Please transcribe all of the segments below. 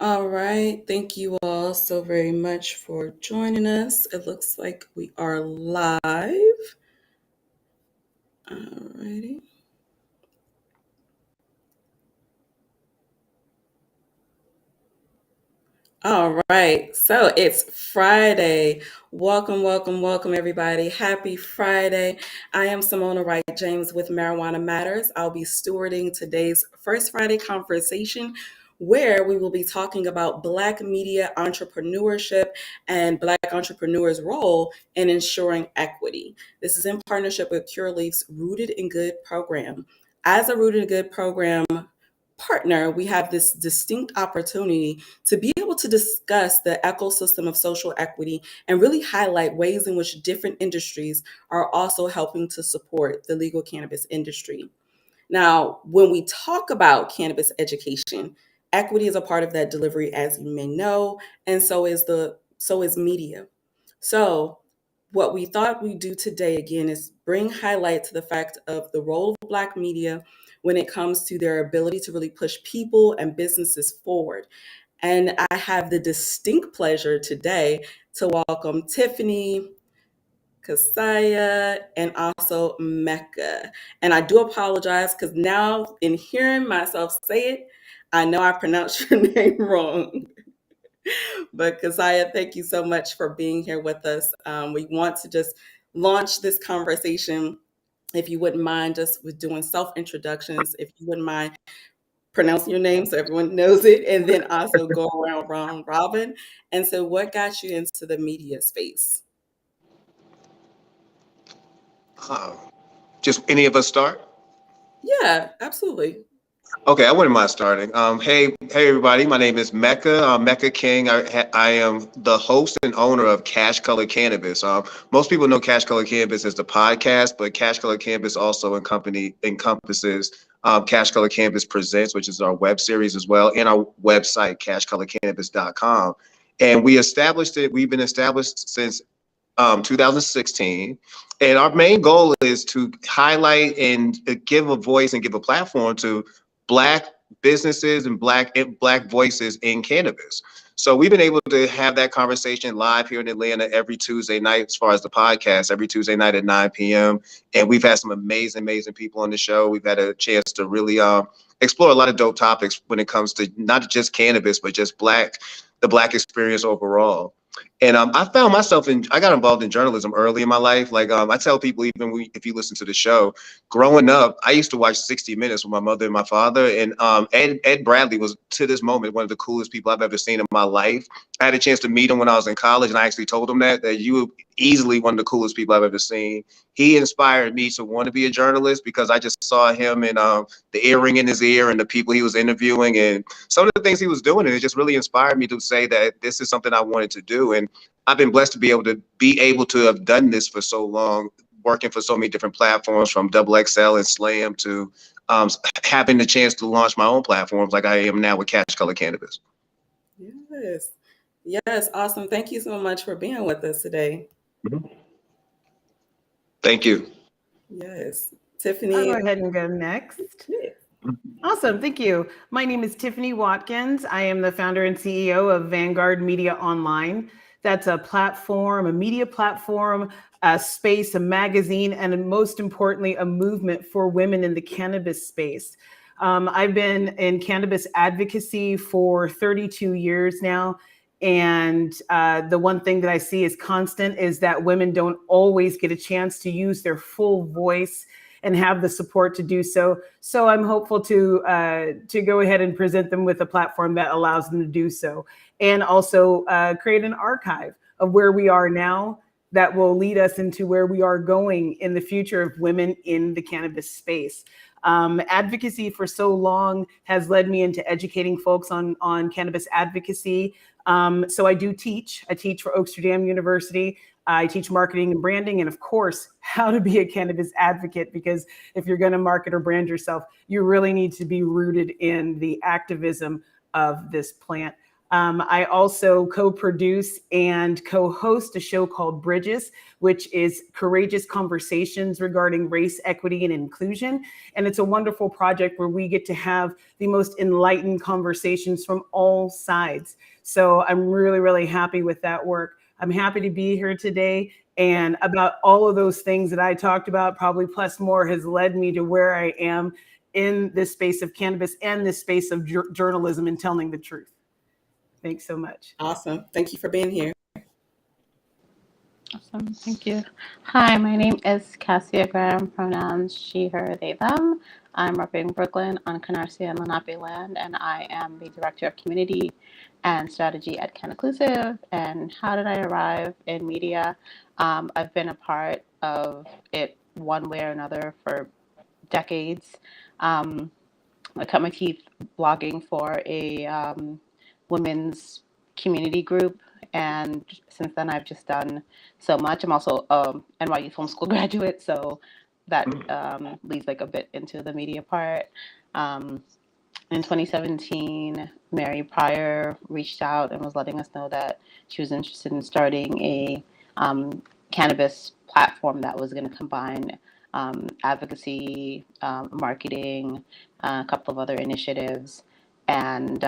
All right. Thank you all so very much for joining us. It looks like we are live. All righty. All right. So it's Friday. Welcome, everybody. Happy Friday. I am Simona Wright James with Marijuana Matters. I'll be stewarding today's First Friday conversation where we will be talking about Black media entrepreneurship and Black entrepreneurs' role in ensuring equity. This is in partnership with Curaleaf's Rooted in Good program. As a Rooted in Good program partner, we have this distinct opportunity to be able to discuss the ecosystem of social equity and really highlight ways in which different industries are also helping to support the legal cannabis industry. Now, when we talk about cannabis education, equity is a part of that delivery, as you may know, and so is media. So, what we thought we'd do today again is bring highlight to the fact of the role of Black media when it comes to their ability to really push people and businesses forward. And I have the distinct pleasure today to welcome Tiffany, Kasaya, and also Mecca. And I do apologize because now, in hearing myself say it, I know I pronounced your name wrong. But Kasaya, thank you so much for being here with us. We want to just launch this conversation. If you wouldn't mind, just with doing self introductions, if you wouldn't mind pronouncing your name so everyone knows it, and then also go around round robin. And so, what got you into the media space? Uh, just any of us start? Yeah, absolutely. Okay, I wouldn't mind starting. Hey, everybody. My name is Mecca. I'm Mecca King. I am the host and owner of Cash Color Cannabis. Most people know Cash Color Cannabis as the podcast, but Cash Color Cannabis also encompasses Cash Color Cannabis Presents, which is our web series as well, and our website, cashcolorcannabis.com. And we've been established since 2016. And our main goal is to highlight and give a voice and give a platform to Black businesses and Black voices in cannabis. So we've been able to have that conversation live here in Atlanta every Tuesday night, as far as the podcast, every Tuesday night at 9 p.m. And we've had some amazing people on the show. We've had a chance to really explore a lot of dope topics when it comes to not just cannabis, but just the Black experience overall. And I got involved in journalism early in my life. Like I tell people, if you listen to the show, growing up, I used to watch 60 Minutes with my mother and my father. And Ed Bradley was, to this moment, one of the coolest people I've ever seen in my life. I had a chance to meet him when I was in college, and I actually told him that you were easily one of the coolest people I've ever seen. He inspired me to want to be a journalist because I just saw him and the earring in his ear and the people he was interviewing and some of the things he was doing. And it just really inspired me to say that this is something I wanted to do. And I've been blessed to be able to have done this for so long, working for so many different platforms, from Double XL and Slam to having the chance to launch my own platforms like I am now with Cash Color Cannabis. Yes. Yes, awesome. Thank you so much for being with us today. Mhm. Thank you. Yes. I'll go Tiffany. ahead and go next. Yeah. Awesome. Thank you. My name is Tiffany Watkins. I am the founder and CEO of Vanguard Media Online. That's a platform, a media platform, a space, a magazine, and most importantly, a movement for women in the cannabis space. I've been in cannabis advocacy for 32 years now. And the one thing that I see is constant is that women don't always get a chance to use their full voice and have the support to do so. So I'm hopeful to go ahead and present them with a platform that allows them to do so, and also create an archive of where we are now that will lead us into where we are going in the future of women in the cannabis space. Advocacy for so long has led me into educating folks on cannabis advocacy. So I do teach. I teach for Oaksterdam University. I teach marketing and branding, and of course, how to be a cannabis advocate, because if you're going to market or brand yourself, you really need to be rooted in the activism of this plant. I also co-produce and co-host a show called Bridges, which is courageous conversations regarding race, equity, and inclusion. And it's a wonderful project where we get to have the most enlightened conversations from all sides. So I'm really, really happy with that work. I'm happy to be here today. And about all of those things that I talked about, probably plus more, has led me to where I am in this space of cannabis and this space of journalism and telling the truth. Thanks so much. Awesome. Thank you for being here. Awesome. Thank you. Hi, my name is Cassia Graham, pronouns she, her, they, them. I'm representing Brooklyn on Canarsie and Lenape land, and I am the Director of Community and Strategy at CanInclusive. And how did I arrive in media? I've been a part of it one way or another for decades. I cut my teeth blogging for a women's community group, and since then I've just done so much. I'm also NYU Film School graduate, so that leads like a bit into the media part. In 2017, Mary Pryor reached out and was letting us know that she was interested in starting a cannabis platform that was going to combine advocacy, marketing, a couple of other initiatives. And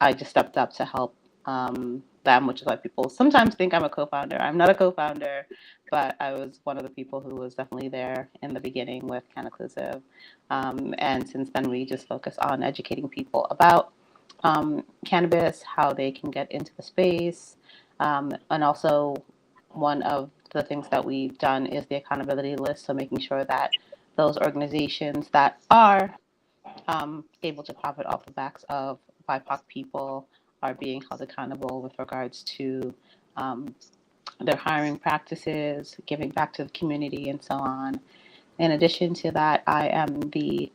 I just stepped up to help them, which is why people sometimes think I'm a co-founder. I'm not a co-founder, but I was one of the people who was definitely there in the beginning with CanInclusive. And since then, we just focus on educating people about cannabis, how they can get into the space. And also, one of the things that we've done is the accountability list. So making sure that those organizations that are able to profit off the backs of BIPOC people are being held accountable with regards to their hiring practices, giving back to the community, and so on. In addition to that, I am the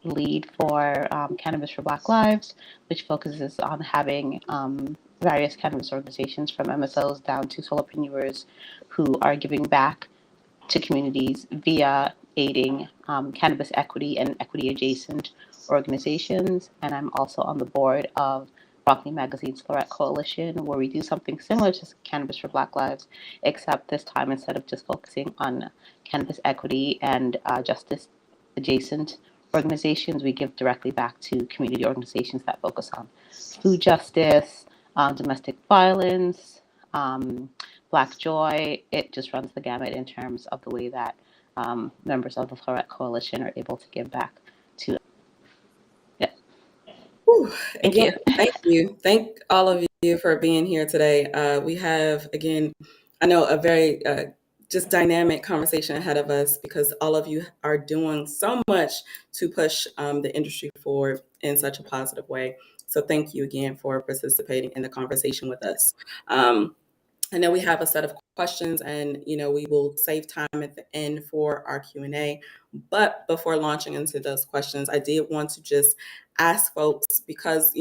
lead for Cannabis for Black Lives, which focuses on having various cannabis organizations from MSOs down to solopreneurs who are giving back to communities via aiding cannabis equity and equity adjacent organizations. And I'm also on the board of Broccoli Magazine's Fluorette Coalition, where we do something similar to Cannabis for Black Lives, except this time, instead of just focusing on cannabis equity and justice adjacent organizations, we give directly back to community organizations that focus on food justice, domestic violence, Black joy. It just runs the gamut in terms of the way that members of the Fluorette Coalition are able to give back to. Yeah. Whew. Again, thank you. Thank all of you for being here today. We have, again, I know a very just dynamic conversation ahead of us because all of you are doing so much to push the industry forward in such a positive way. So thank you again for participating in the conversation with us. I know we have a set of questions and, we will save time at the end for our Q&A. But before launching into those questions, I did want to just ask folks because,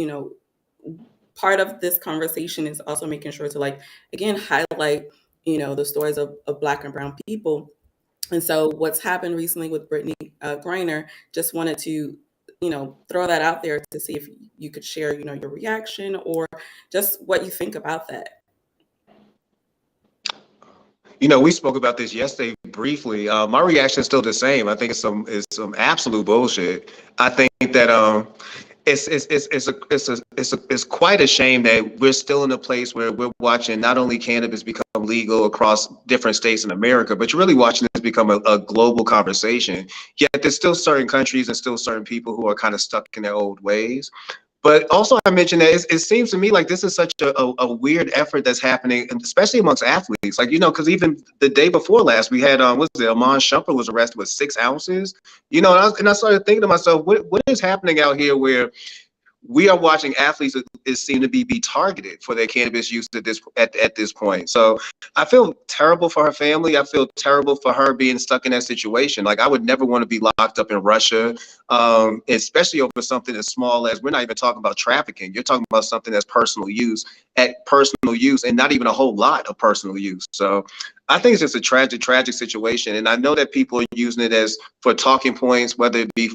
part of this conversation is also making sure to again, highlight, the stories of Black and Brown people. And so what's happened recently with Brittany Griner, just wanted to, throw that out there to see if you could share, your reaction or just what you think about that. We spoke about this yesterday briefly. My reaction is still the same. I think it's some absolute bullshit. I think that it's quite a shame that we're still in a place where we're watching not only cannabis become legal across different states in America, but you're really watching this become a global conversation. Yet there's still certain countries and still certain people who are kind of stuck in their old ways. But also, I mentioned that it seems to me like this is such a weird effort that's happening, especially amongst athletes. Because even the day before last, we had Amon Shumpert was arrested with 6 ounces. And I started thinking to myself, what is happening out here where we are watching athletes seem to be targeted for their cannabis use at this point. So I feel terrible for her family. I feel terrible for her being stuck in that situation. I would never want to be locked up in Russia, especially over something as small as, we're not even talking about trafficking. You're talking about something that's personal use and not even a whole lot of personal use. So I think it's just a tragic situation. And I know that people are using it for talking points, whether it be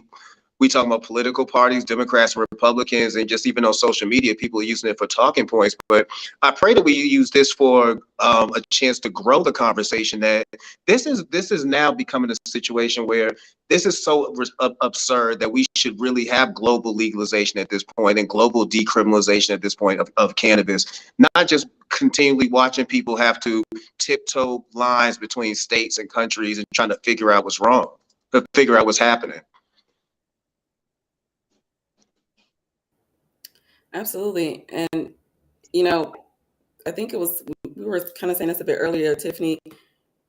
We talk about political parties, Democrats, Republicans, and just even on social media, people are using it for talking points. But I pray that we use this for a chance to grow the conversation. That this is now becoming a situation where this is so absurd that we should really have global legalization at this point and global decriminalization at this point of cannabis, not just continually watching people have to tiptoe lines between states and countries and trying to figure out what's wrong, to figure out what's happening. Absolutely. And, you know, I think we were kind of saying this a bit earlier, Tiffany,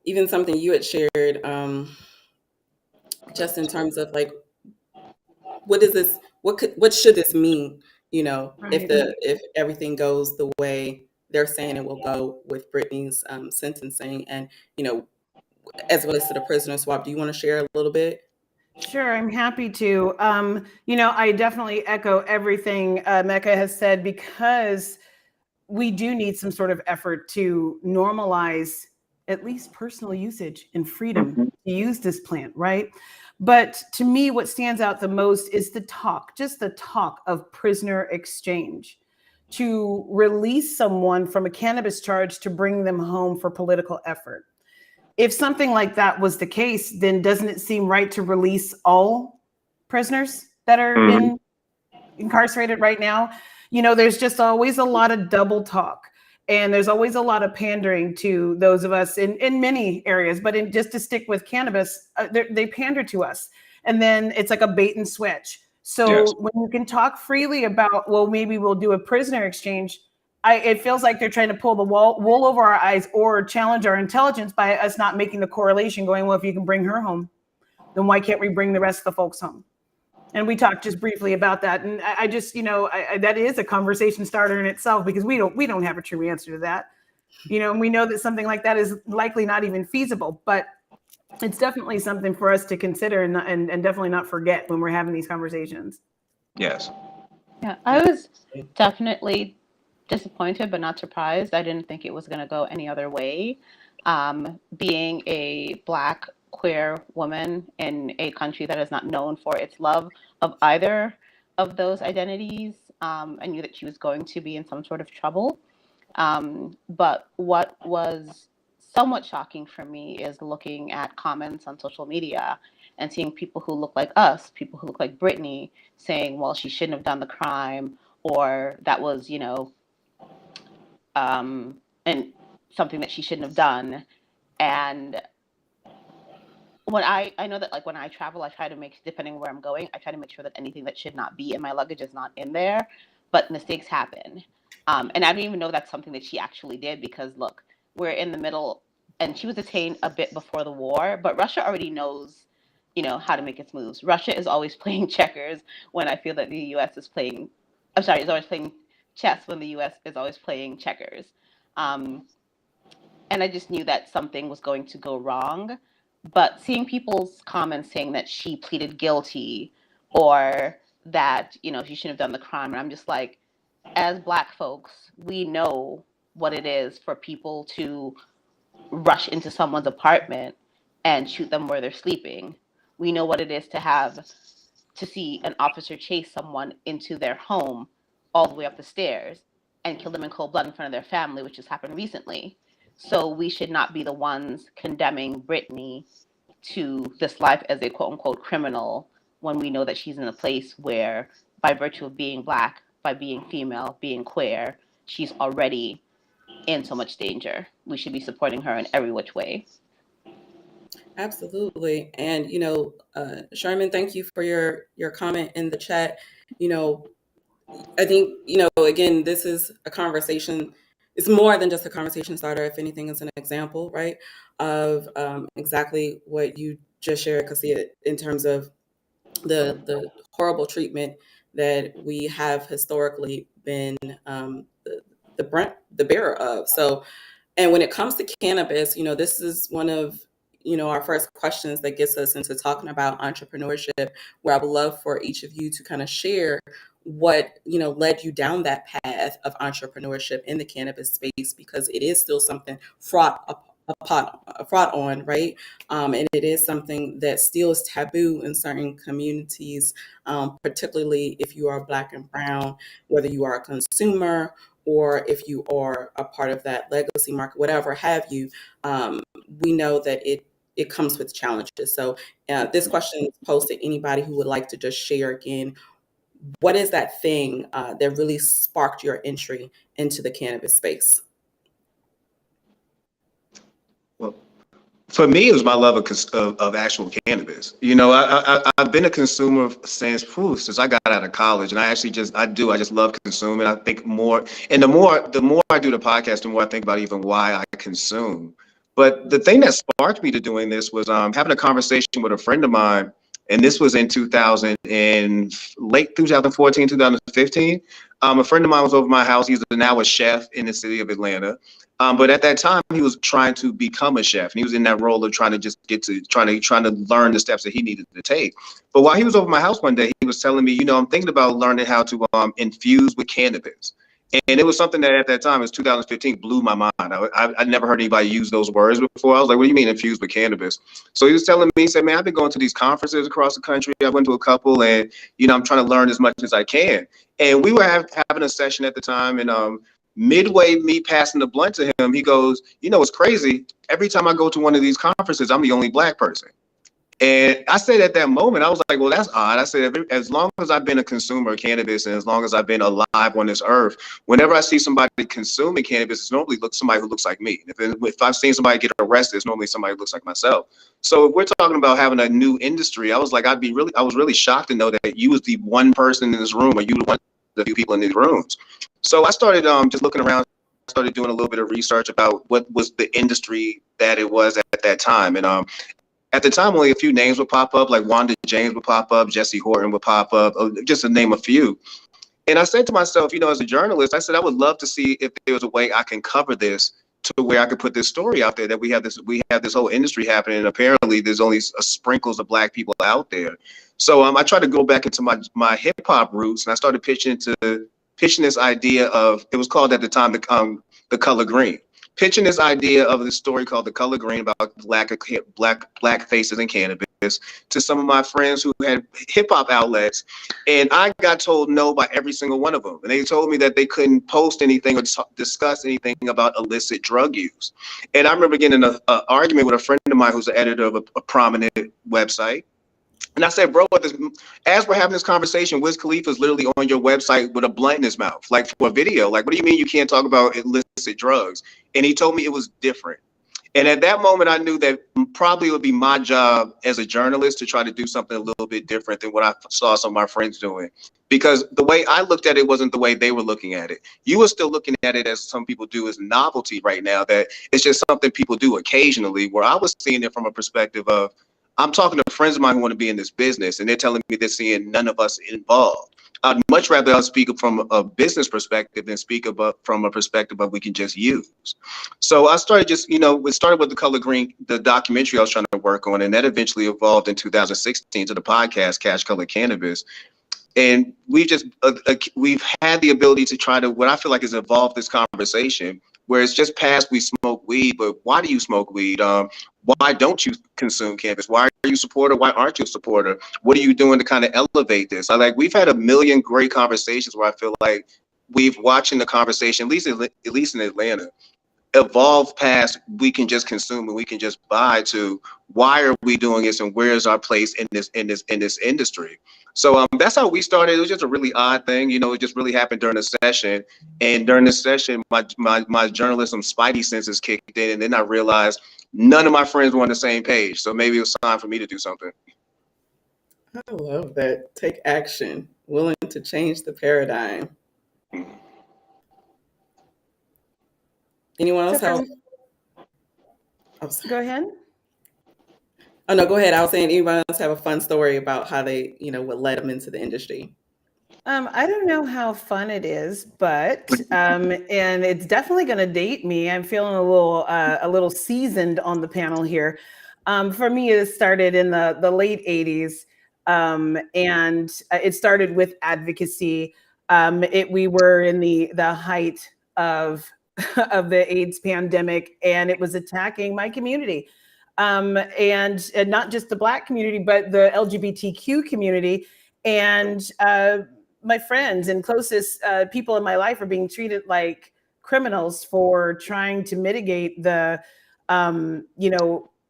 even something you had shared, just in terms of like, what is this, what should this mean, Right. if everything goes the way they're saying it will go with Brittany's sentencing and, you know, as it relates to the prisoner swap. Do you want to share a little bit? Sure, I'm happy to. I definitely echo everything Mecca has said, because we do need some sort of effort to normalize at least personal usage and freedom to use this plant, right? But to me, what stands out the most is just the talk of prisoner exchange, to release someone from a cannabis charge to bring them home for political effort. If something like that was the case, then doesn't it seem right to release all prisoners that are incarcerated right now? There's just always a lot of double talk, and there's always a lot of pandering to those of us in many areas, but just to stick with cannabis, they pander to us, and then it's like a bait and switch. So Yes. when you can talk freely about, well, maybe we'll do a prisoner exchange, it feels like they're trying to pull the wool over our eyes or challenge our intelligence by us not making the correlation, going, well, if you can bring her home, then why can't we bring the rest of the folks home? And we talked just briefly about that. And I just, that is a conversation starter in itself, because we don't have a true answer to that. And we know that something like that is likely not even feasible, but it's definitely something for us to consider and definitely not forget when we're having these conversations. Yes. Yeah, I was definitely disappointed, but not surprised. I didn't think it was going to go any other way. Being a Black queer woman in a country that is not known for its love of either of those identities, I knew that she was going to be in some sort of trouble. But what was somewhat shocking for me is looking at comments on social media and seeing people who look like us, people who look like Brittany, saying, well, she shouldn't have done the crime, or that was, and something that she shouldn't have done. And I know that, like, when I travel, I try to make, depending where I'm going, I try to make sure that anything that should not be in my luggage is not in there, but mistakes happen. And I don't even know that's something that she actually did, because look, we're in the middle, and she was detained a bit before the war, but Russia already knows, how to make its moves. Russia is always playing checkers when I feel that the US is playing, I'm sorry, is always playing chess when the US is always playing checkers. Um, and I just knew that something was going to go wrong. But seeing people's comments saying that she pleaded guilty, or that, she shouldn't have done the crime, and I'm just like, as Black folks, we know what it is for people to rush into someone's apartment and shoot them where they're sleeping. We know what it is to see an officer chase someone into their home all the way up the stairs and kill them in cold blood in front of their family, which has happened recently. So we should not be the ones condemning Brittany to this life as a quote unquote criminal, when we know that she's in a place where, by virtue of being Black, by being female, being queer, she's already in so much danger. We should be supporting her in every which way. Absolutely. And, Sherman, thank you for your comment in the chat. I think, again, this is a conversation. It's more than just a conversation starter. If anything, it's an example, right, of exactly what you just shared, Cassia, in terms of the horrible treatment that we have historically been the bearer of. So, and when it comes to cannabis, this is one of, our first questions that gets us into talking about entrepreneurship, where I would love for each of you to kind of share what, led you down that path of entrepreneurship in the cannabis space, because it is still something fraught a fraud on, right? And it is something that still is taboo in certain communities, particularly if you are Black and brown, whether you are a consumer or if you are a part of that legacy market, whatever have you. We know that it comes with challenges. So this question is posed to anybody who would like to just share again. What is that thing that really sparked your entry into the cannabis space? Well, for me, it was my love of actual cannabis. You know, I've been a consumer since I got out of college, and I just love consuming. I think more, and the more I do the podcast, the more I think about even why I consume. But the thing that sparked me to doing this was having a conversation with a friend of mine, and this was in 2000 and late 2014, 2015. A friend of mine was over my house. He's now a chef in the city of Atlanta. But at that time, he was trying to become a chef, and he was in that role of trying to just trying to learn the steps that he needed to take. But while he was over my house one day, he was telling me, you know, I'm thinking about learning how to infuse with cannabis. And it was something that at that time, it's 2015, blew my mind. I'd never heard anybody use those words before. I was like, what do you mean infused with cannabis? So he was telling me, he said, man, I've been going to these conferences across the country. I went to a couple, and, you know, I'm trying to learn as much as I can. And we were having a session at the time, and midway me passing the blunt to him, he goes, you know, it's crazy. Every time I go to one of these conferences, I'm the only Black person. And I said at that moment, I was like, well, that's odd. I said, as long as I've been a consumer of cannabis and as long as I've been alive on this earth, whenever I see somebody consuming cannabis, it's normally somebody who looks like me. If I've seen somebody get arrested, it's normally somebody who looks like myself. So if we're talking about having a new industry, I was like, I was really shocked to know that you was the one person in this room, or you were one of the few people in these rooms. So I started just looking around, started doing a little bit of research about what was the industry that it was at that time. And at the time, only a few names would pop up, like Wanda James would pop up, Jesse Horton would pop up, just to name a few. And I said to myself, you know, as a journalist, I said I would love to see if there was a way I can cover this to where I could put this story out there that we have this whole industry happening, and apparently there's only sprinkles of Black people out there. So I tried to go back into my hip hop roots, and I started pitching this idea of, it was called at the time the Color Green. Pitching this idea of this story called The Color Green about black faces in cannabis to some of my friends who had hip hop outlets, and I got told no by every single one of them. And they told me that they couldn't post anything or discuss anything about illicit drug use. And I remember getting in an argument with a friend of mine who's the editor of a prominent website. And I said, bro, as we're having this conversation, Wiz Khalifa is literally on your website with a blunt in his mouth, like for a video. Like, what do you mean you can't talk about illicit drugs? And he told me it was different. And at that moment, I knew that probably it would be my job as a journalist to try to do something a little bit different than what I saw some of my friends doing. Because the way I looked at it wasn't the way they were looking at it. You were still looking at it as some people do as novelty right now, that it's just something people do occasionally, where I was seeing it from a perspective of, I'm talking to friends of mine who want to be in this business, and they're telling me they're seeing none of us involved. I'd much rather speak from a business perspective than speak about from a perspective of we can just use. So I started it started with The Color Green, the documentary I was trying to work on, and that eventually evolved in 2016 to the podcast Cash Color Cannabis. And we've had the ability to try to, what I feel like is evolve this conversation, where it's just past we smoke weed, but why do you smoke weed? Why don't you consume cannabis? Why are you a supporter? Why aren't you a supporter? What are you doing to kind of elevate this? We've had a million great conversations where I feel like we've watching the conversation, at least in Atlanta, evolve past we can just consume and we can just buy to why are we doing this and where is our place in this industry. So that's how we started. It was just a really odd thing, you know. It just really happened during a session, and during the session my journalism spidey senses kicked in, and then I realized none of my friends were on the same page, so maybe it was time for me to do something. I love that. Take action, willing to change the paradigm. Anyone else have? Go ahead. Oh no, go ahead. I was saying, anyone else have a fun story about how they, what led them into the industry? I don't know how fun it is, but and it's definitely going to date me. I'm feeling a little seasoned on the panel here. For me, it started in the late '80s, and it started with advocacy. We were in the height of of the AIDS pandemic, and it was attacking my community. And not just the Black community, but the LGBTQ community. And my friends and closest people in my life are being treated like criminals for trying to mitigate the,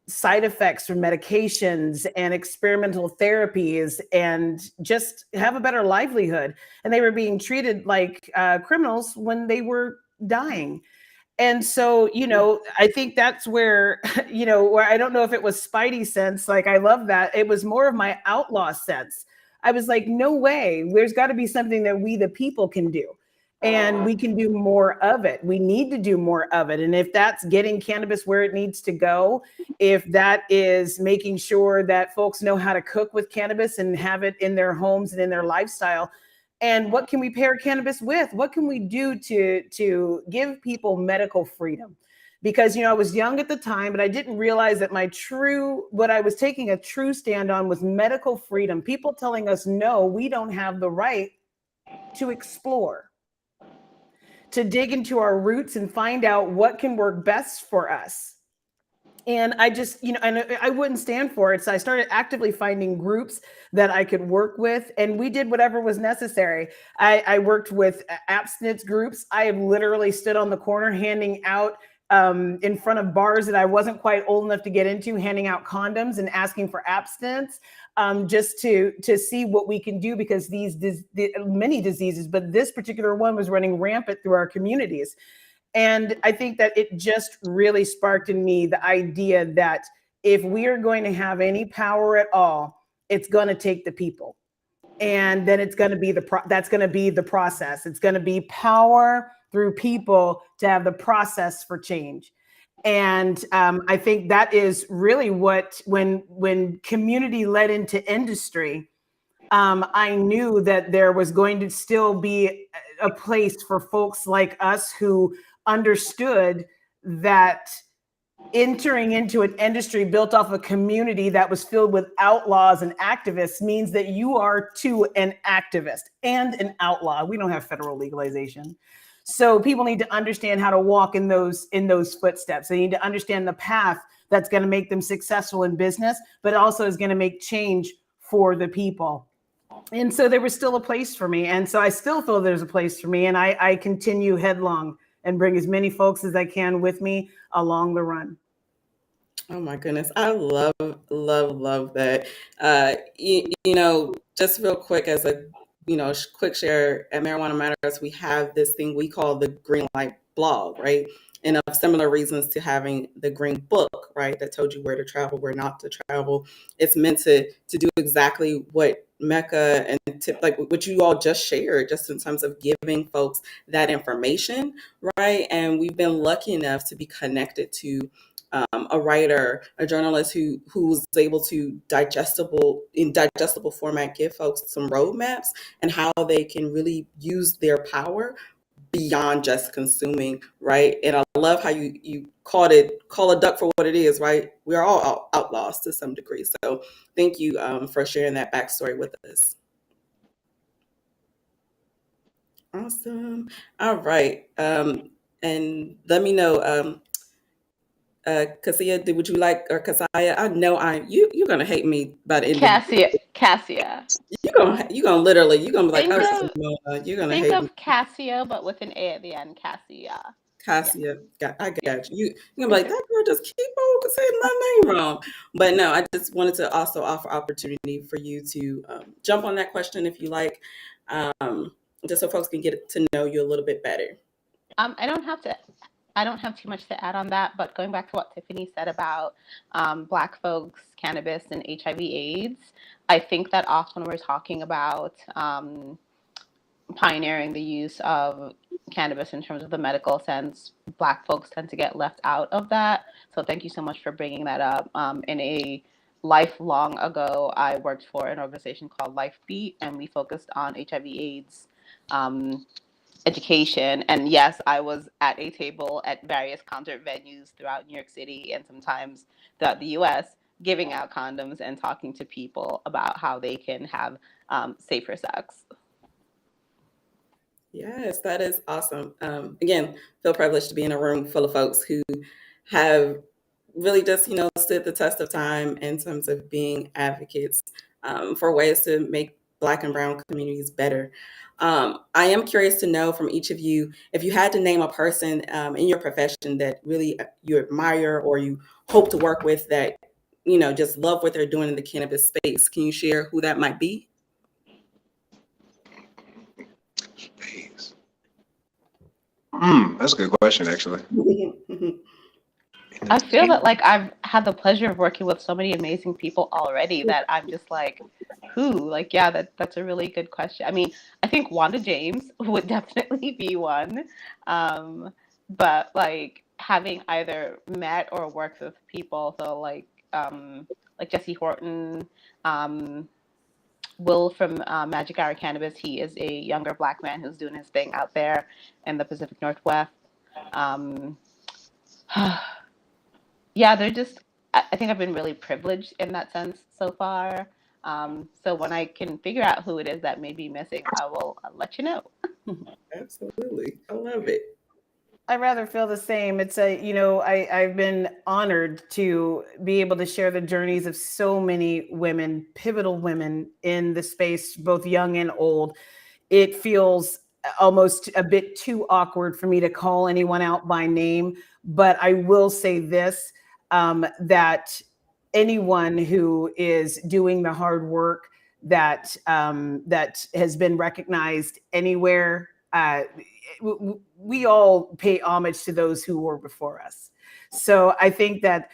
side effects from medications and experimental therapies and just have a better livelihood. And they were being treated like criminals when they were dying. And so, I think that's where, where I don't know if it was Spidey sense. Like, I love that. It was more of my outlaw sense. I was like, no way. There's got to be something that we, the people, can do. And we can do more of it. We need to do more of it. And if that's getting cannabis where it needs to go, if that is making sure that folks know how to cook with cannabis and have it in their homes and in their lifestyle, and what can we pair cannabis with? What can we do to give people medical freedom? Because I was young at the time, but I didn't realize that what I was taking a true stand on was medical freedom. People telling us, no, we don't have the right to explore, to dig into our roots and find out what can work best for us. And I just, and I wouldn't stand for it. So I started actively finding groups that I could work with, and we did whatever was necessary. I worked with abstinence groups. I have literally stood on the corner handing out in front of bars that I wasn't quite old enough to get into, handing out condoms and asking for abstinence, just to see what we can do, because many diseases, but this particular one was running rampant through our communities. And I think that it just really sparked in me the idea that if we are going to have any power at all, it's going to take the people. And then it's going to be that's going to be the process. It's going to be power through people to have the process for change. And I think that is really what, when community led into industry, I knew that there was going to still be a place for folks like us who understood that entering into an industry built off a community that was filled with outlaws and activists means that you are too an activist and an outlaw. We don't have federal legalization. So people need to understand how to walk in those footsteps. They need to understand the path that's going to make them successful in business, but also is going to make change for the people. And so there was still a place for me. And so I still feel there's a place for me. And I continue headlong and bring as many folks as I can with me along the run. Oh my goodness. I love, love, love that. Just real quick as a, quick share at Marijuana Matters, we have this thing we call the Green Light blog, right? And of similar reasons to having the Green Book, right, that told you where to travel, where not to travel. It's meant to do exactly what Mecca and Tip, like what you all just shared, just in terms of giving folks that information, right? And we've been lucky enough to be connected to a writer, a journalist who's able to in digestible format, give folks some roadmaps and how they can really use their power beyond just consuming, right? And I love how you call a duck for what it is, right? We're all outlaws to some degree. So thank you for sharing that backstory with us. Awesome. All right. And let me know, Cassia, would you like, or Cassia? I know you're gonna hate me by the end of Cassia. you're gonna literally you're gonna be like, Think oh, of Simona, you're gonna think hate me. of Cassia, but with an A at the end. Cassia. Cassia, I Yeah. got you. You're gonna be like, that girl just keep on saying my name wrong. But no, I just wanted to also offer opportunity for you to jump on that question if you like, just so folks can get to know you a little bit better. I don't have too much to add on that, but going back to what Tiffany said about Black folks, cannabis, and HIV/AIDS, I think that often when we're talking about pioneering the use of cannabis in terms of the medical sense, Black folks tend to get left out of that. So thank you so much for bringing that up. In a lifelong ago, I worked for an organization called LifeBeat, and we focused on HIV/AIDS education. And yes, I was at a table at various concert venues throughout New York City and sometimes throughout the US, giving out condoms and talking to people about how they can have safer sex. Yes, that is awesome. Again, feel privileged to be in a room full of folks who have really just, stood the test of time in terms of being advocates for ways to make Black and Brown communities better. I am curious to know from each of you, if you had to name a person in your profession that really you admire or you hope to work with that, just love what they're doing in the cannabis space. Can you share who that might be? That's a good question, actually. I feel that like I've had the pleasure of working with so many amazing people already that I'm just like, who? Like, yeah, that's a really good question. I mean, I think Wanda James would definitely be one. Um, but like having either met or worked with people, so like Jesse Horton, um, Will from Magic Hour Cannabis, he is a younger Black man who's doing his thing out there in the Pacific Northwest. Um, yeah, they're just, I think I've been really privileged in that sense so far. So when I can figure out who it is that may be missing, I will let you know. Absolutely. I love it. I rather feel the same. It's I've been honored to be able to share the journeys of so many women, pivotal women in the space, both young and old. It feels almost a bit too awkward for me to call anyone out by name, but I will say this, that anyone who is doing the hard work that has been recognized anywhere, we all pay homage to those who were before us. So I think that,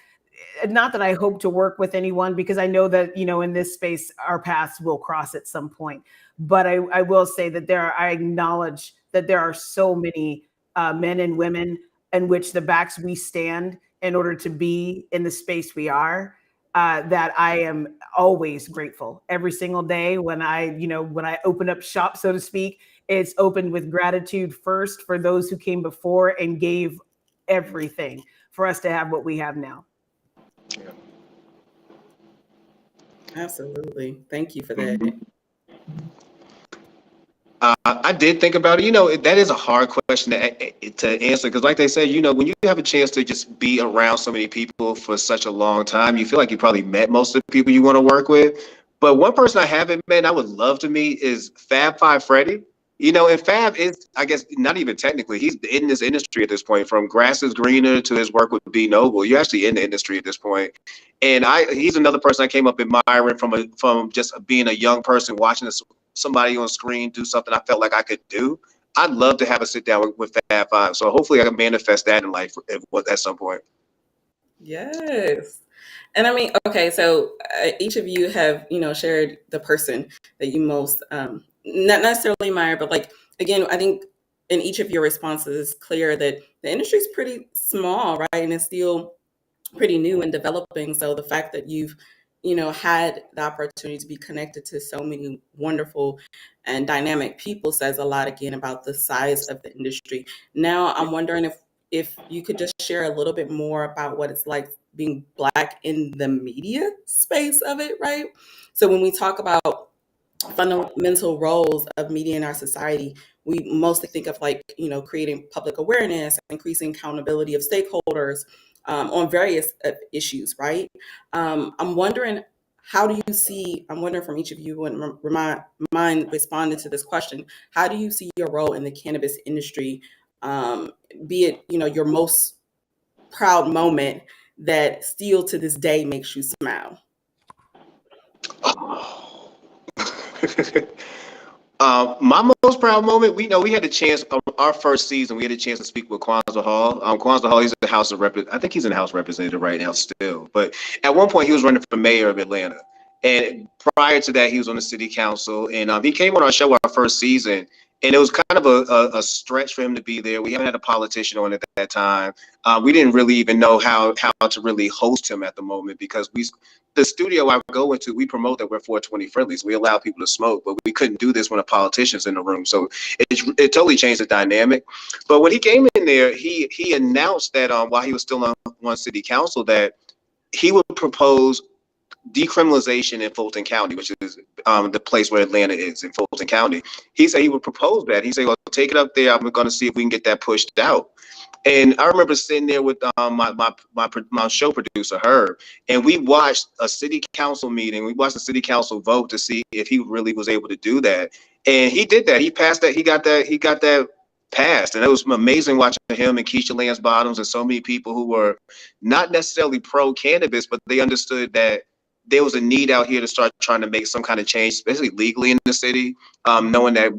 not that I hope to work with anyone, because I know that, in this space, our paths will cross at some point. But I will say that I acknowledge that there are so many men and women in which the backs we stand in order to be in the space we are, that I am always grateful every single day when I open up shop, so to speak. It's opened with gratitude first for those who came before and gave everything for us to have what we have now. Absolutely. Thank you for that. Mhm. I did think about it. That is a hard question to answer because, like they say, when you have a chance to just be around so many people for such a long time, you feel like you probably met most of the people you want to work with. But one person I haven't met and I would love to meet is Fab Five Freddy. And Fab is, I guess, not even technically, he's in this industry at this point, from Grass is Greener to his work with B Noble. You're actually in the industry at this point. And he's another person I came up admiring from just being a young person watching somebody on screen do something I felt like I could do. I'd love to have a sit down with Fab Five. So hopefully I can manifest that in life at some point. Yes. And I mean, okay, so each of you have, shared the person that you most, not necessarily admire, but like, again, I think in each of your responses, it's clear that the industry is pretty small, right? And it's still pretty new and developing. So the fact that you've, had the opportunity to be connected to so many wonderful and dynamic people says a lot again about the size of the industry. Now I'm wondering if you could just share a little bit more about what it's like being Black in the media space of it, right? So when we talk about fundamental roles of media in our society, we mostly think of like, creating public awareness, increasing accountability of stakeholders on various issues, right? I'm wondering, I'm wondering from each of you, and mind responding to this question, how do you see your role in the cannabis industry, be it, your most proud moment that still to this day makes you smile? My most proud moment, we had a chance our first season. We had a chance to speak with Kwanzaa Hall. Kwanzaa Hall, he's in the House of I think he's in the House Representative right now still. But at one point, he was running for mayor of Atlanta, and prior to that, he was on the city council. And he came on our show our first season, and it was kind of a stretch for him to be there. We haven't had a politician on at that time. We didn't really even know how to really host him at the moment because the studio I go into, we promote that we're 420 friendly, so we allow people to smoke, but we couldn't do this when a politician's in the room. So it totally changed the dynamic. But when he came in there, he announced that while he was still on city council, that he would propose decriminalization in Fulton County, which is the place where Atlanta is in Fulton County. He said he would propose that. He said, well, take it up there. I'm going to see if we can get that pushed out. And I remember sitting there with my show producer, Herb, and we watched a city council meeting. We watched the city council vote to see if he really was able to do that. And he did that. He passed that. He got that passed. And it was amazing watching him and Keisha Lance Bottoms and so many people who were not necessarily pro cannabis, but they understood that there was a need out here to start trying to make some kind of change, especially legally in the city, knowing that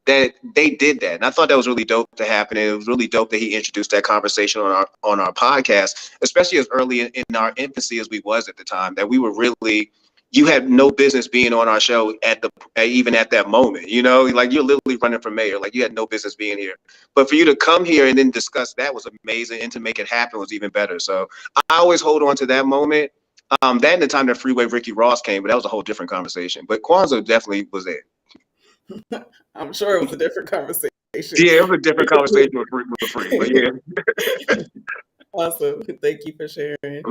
they did that. And I thought that was really dope to happen. And it was really dope that he introduced that conversation on our podcast, especially as early in our infancy as we was at the time, that we were really, you had no business being on our show even at that moment, like you're literally running for mayor, like you had no business being here. But for you to come here and then discuss that was amazing, and to make it happen was even better. So I always hold on to that moment. That and the time that Freeway Ricky Ross came, but that was a whole different conversation. But Kwanzaa definitely was there. I'm sure it was a different conversation. Yeah, it was a different conversation with Free, but yeah. Awesome. Thank you for sharing.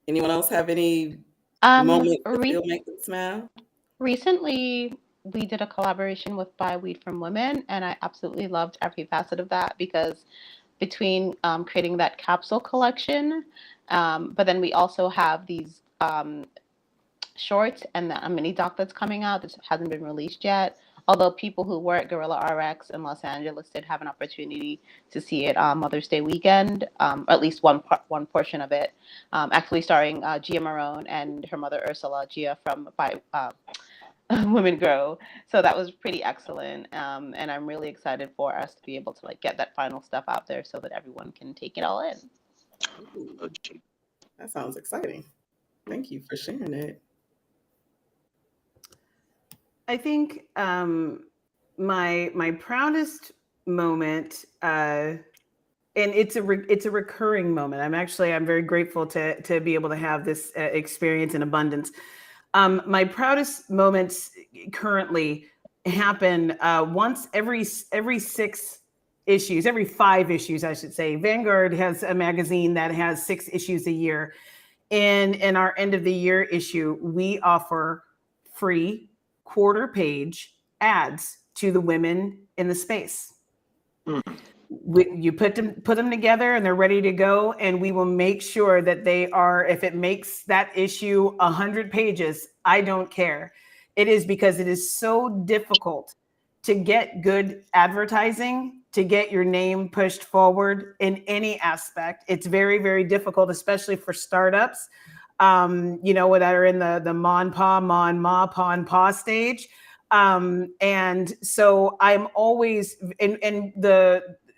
Anyone else have any moment that still make them smile? Recently, we did a collaboration with Buy Weed from Women, and I absolutely loved every facet of that, because between creating that capsule collection, but then we also have these shorts and a mini doc that's coming out that hasn't been released yet. Although people who were at Gorilla RX in Los Angeles did have an opportunity to see it on Mother's Day weekend, or at least one portion of it, actually starring Gia Marone and her mother Ursula, Gia from Women Grow. So that was pretty excellent, and I'm really excited for us to be able to get that final stuff out there so that everyone can take it all in. That sounds exciting. Thank you for sharing it. I think my proudest moment, and it's a recurring moment. I'm very grateful to be able to have this experience in abundance. My proudest moments currently happen once every 6 issues, every 5 issues, I should say. Vanguard has a magazine that has 6 issues a year. And in our end of the year issue, we offer free quarter-page ads to the women in the space. You put them together and they're ready to go, and we will make sure that they are, if it makes that issue 100 pages, I don't care. It is because it is so difficult to get good advertising, to get your name pushed forward in any aspect. It's very, very difficult, especially for startups, that are in the mon ma pa stage. And so I'm always, and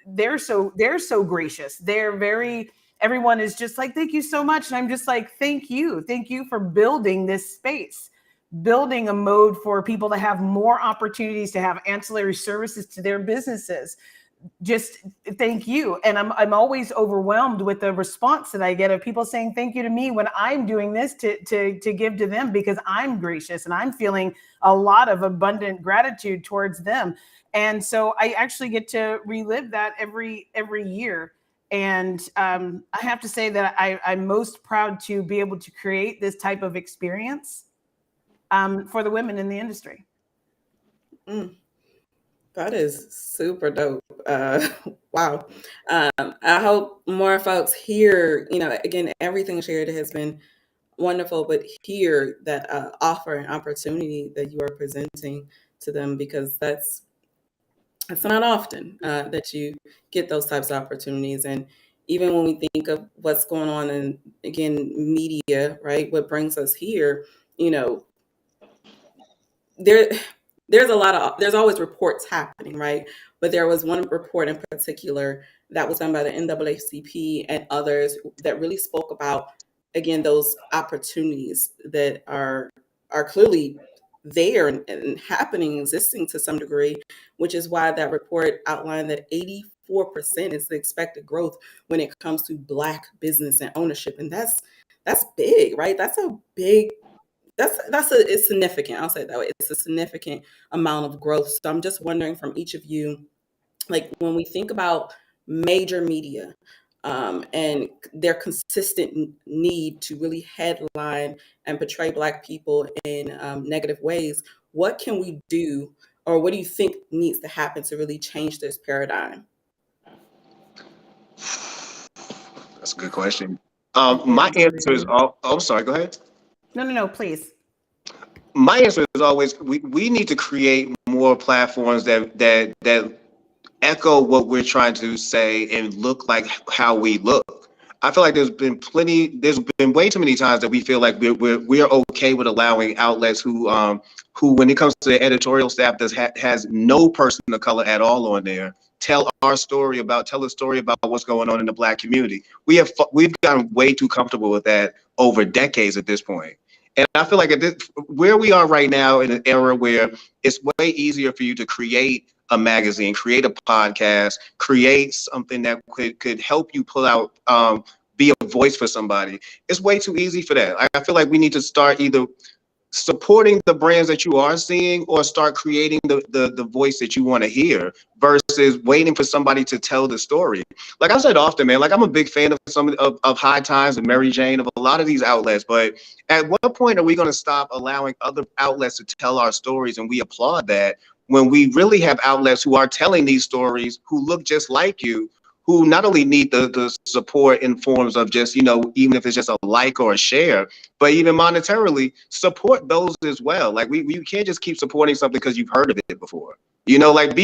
they're so gracious. Everyone is just like, thank you so much. And I'm just like, thank you for building this space, building a mode for people to have more opportunities to have ancillary services to their businesses. Just thank you. And I'm always overwhelmed with the response that I get of people saying thank you to me when I'm doing this to give to them, because I'm gracious and I'm feeling a lot of abundant gratitude towards them. And so I actually get to relive that every year. And I have to say that I'm most proud to be able to create this type of experience for the women in the industry. That is super dope. Wow. I hope more folks hear, again, everything shared has been wonderful, but hear that offer and opportunity that you are presenting to them, because it's not often that you get those types of opportunities. And even when we think of what's going on in, again, media, right? What brings us here, there's always reports happening, right? But there was one report in particular that was done by the NAACP and others that really spoke about, again, those opportunities that are clearly there and happening, existing to some degree, which is why that report outlined that 84% is the expected growth when it comes to Black business and ownership. And that's big, right? It's significant. I'll say it that way. It's a significant amount of growth. So I'm just wondering from each of you, like when we think about major media, and their consistent need to really headline and portray Black people in negative ways. What can we do, or what do you think needs to happen to really change this paradigm? That's a good question. Yeah. My answer is, oh, sorry, go ahead. No, please. My answer is always we need to create more platforms that echo what we're trying to say and look like how we look. I feel like there's been way too many times that we feel like we're okay with allowing outlets who when it comes to the editorial staff has no person of color at all on there tell a story about what's going on in the Black community. We've gotten way too comfortable with that over decades at this point. And I feel like where we are right now in an era where it's way easier for you to create a magazine, create a podcast, create something that could help you pull out, be a voice for somebody. It's way too easy for that. I feel like we need to start either supporting the brands that you are seeing or start creating the voice that you want to hear versus waiting for somebody to tell the story. Like I said often, man, like I'm a big fan of of High Times and Mary Jane, of a lot of these outlets, but at what point are we going to stop allowing other outlets to tell our stories and we applaud that when we really have outlets who are telling these stories who look just like you, who not only need the support in forms of just, even if it's just a like or a share, but even monetarily support those as well. Like we can't just keep supporting something because you've heard of it before. Like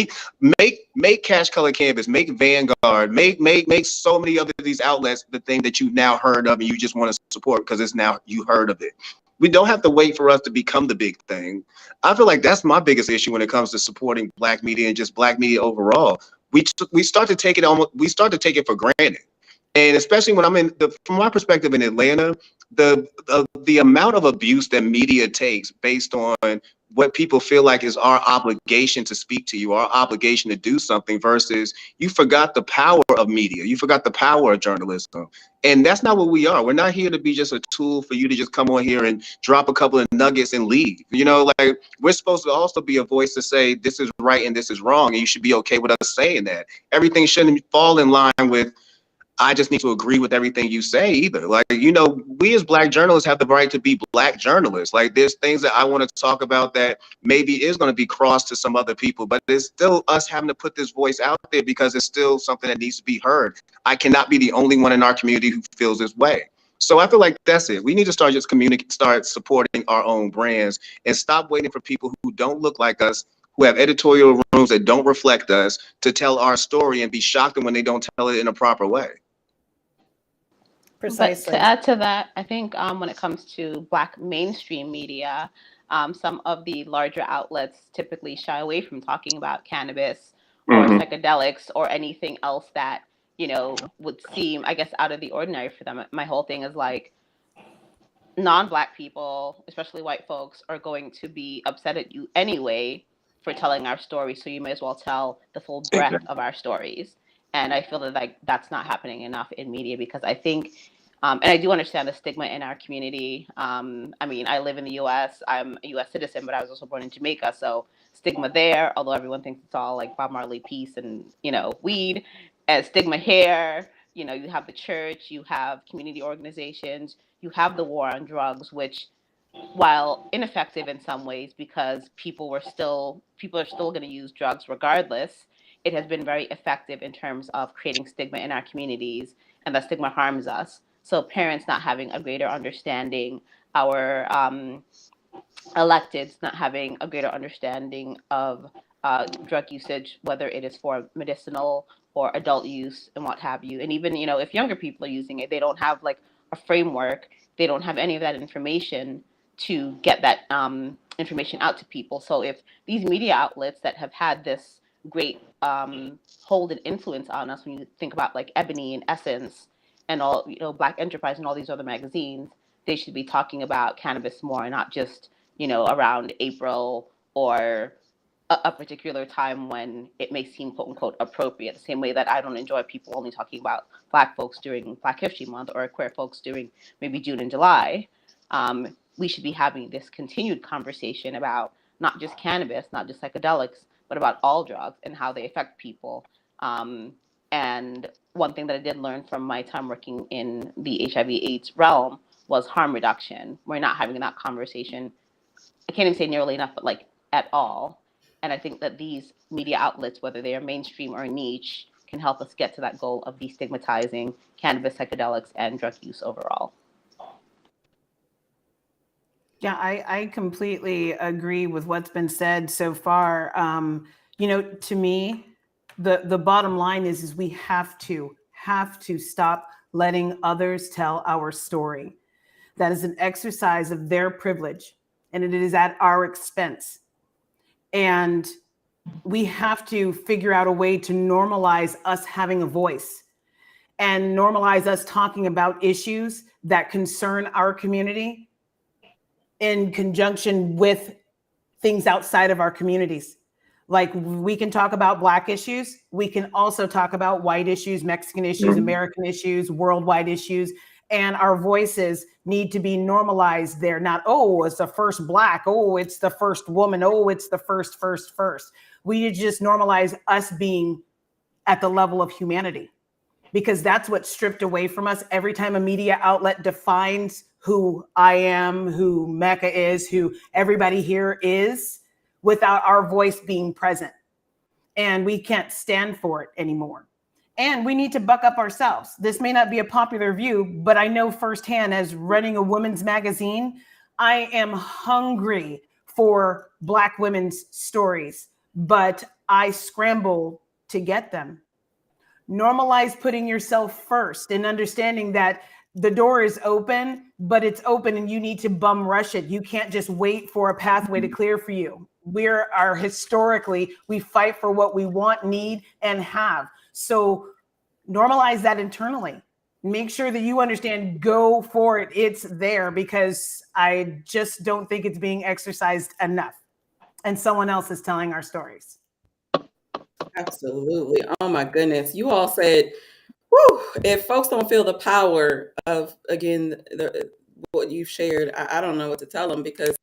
make Cash Color Canvas, make Vanguard, make so many other these outlets the thing that you've now heard of and you just want to support because it's now you heard of it. We don't have to wait for us to become the big thing. I feel like that's my biggest issue when it comes to supporting Black media and just Black media overall. We start to take it for granted. And especially when from my perspective in Atlanta, the amount of abuse that media takes based on what people feel like is our obligation to speak to you, our obligation to do something versus you forgot the power of media. You forgot the power of journalism. And that's not what we are. We're not here to be just a tool for you to just come on here and drop a couple of nuggets and leave. Like we're supposed to also be a voice to say this is right and this is wrong. And you should be okay with us saying that. Everything shouldn't fall in line with I just need to agree with everything you say either. Like, we as Black journalists have the right to be Black journalists. Like, there's things that I want to talk about that maybe is going to be crossed to some other people, but it's still us having to put this voice out there because it's still something that needs to be heard. I cannot be the only one in our community who feels this way. So I feel like that's it. We need to start supporting our own brands and stop waiting for people who don't look like us, who have editorial rooms that don't reflect us, to tell our story and be shocked when they don't tell it in a proper way. Precisely. But to add to that, I think when it comes to Black mainstream media, some of the larger outlets typically shy away from talking about cannabis or psychedelics or anything else that, would seem, I guess, out of the ordinary for them. My whole thing is like, non-Black people, especially white folks, are going to be upset at you anyway for telling our story. So you may as well tell the full breadth of our stories. And I feel that that's not happening enough in media because I think, and I do understand the stigma in our community. I mean, I live in the U.S. I'm a U.S. citizen, but I was also born in Jamaica, so stigma there. Although everyone thinks it's all like Bob Marley, peace, and weed, and stigma here. You have the church, you have community organizations, you have the war on drugs, which, while ineffective in some ways because people are still going to use drugs regardless, it has been very effective in terms of creating stigma in our communities, and that stigma harms us. So parents not having a greater understanding, our electeds not having a greater understanding of drug usage, whether it is for medicinal or adult use and what have you. And even, if younger people are using it, they don't have like a framework, they don't have any of that information to get that information out to people. So if these media outlets that have had this great hold and influence on us, when you think about like Ebony and Essence and all, Black Enterprise and all these other magazines, they should be talking about cannabis more and not just around April or a particular time when it may seem quote unquote appropriate. The same way that I don't enjoy people only talking about Black folks during Black History Month or queer folks during maybe June and July. We should be having this continued conversation about not just cannabis, not just psychedelics, but about all drugs and how they affect people. And one thing that I did learn from my time working in the HIV/AIDS realm was harm reduction. We're not having that conversation. I can't even say nearly enough, but like at all. And I think that these media outlets, whether they are mainstream or niche, can help us get to that goal of destigmatizing cannabis, psychedelics, and drug use overall. Yeah, I completely agree with what's been said so far. To me, the bottom line is we have to stop letting others tell our story. That is an exercise of their privilege, and it is at our expense. And we have to figure out a way to normalize us having a voice and normalize us talking about issues that concern our community in conjunction with things outside of our communities. Like, we can talk about Black issues. We can also talk about white issues, Mexican issues, American issues, worldwide issues. And our voices need to be normalized there. Not, oh, it's the first Black. Oh, it's the first woman. Oh, it's the first. We need to just normalize us being at the level of humanity, because that's what's stripped away from us every time a media outlet defines who I am, who Mecca is, who everybody here is, without our voice being present. And we can't stand for it anymore. And we need to buck up ourselves. This may not be a popular view, but I know firsthand, as running a women's magazine, I am hungry for Black women's stories, but I scramble to get them. Normalize putting yourself first and understanding that the door is open, but it's open and you need to bum rush it. You can't just wait for a pathway to clear for you. Historically, we fight for what we want, need, and have. So normalize that internally. Make sure that you understand, go for it. It's there, because I just don't think it's being exercised enough. And someone else is telling our stories. Absolutely. Oh my goodness. You all said, whew, if folks don't feel the power of, again, what you've shared, I don't know what to tell them, because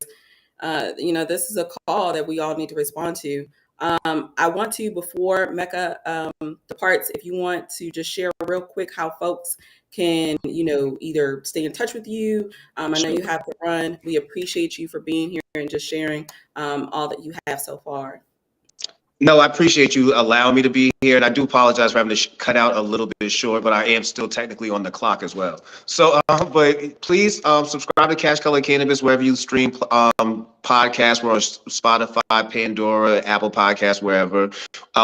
this is a call that we all need to respond to. I want to, before Mecca departs, if you want to just share real quick how folks can, either stay in touch with you. I know you have to run. We appreciate you for being here and just sharing all that you have so far. No, I appreciate you allowing me to be here, and I do apologize for having to cut out a little bit short, but I am still technically on the clock as well. So, but please subscribe to Cash Color Cannabis wherever you stream podcasts. We're on Spotify, Pandora, Apple Podcasts, wherever.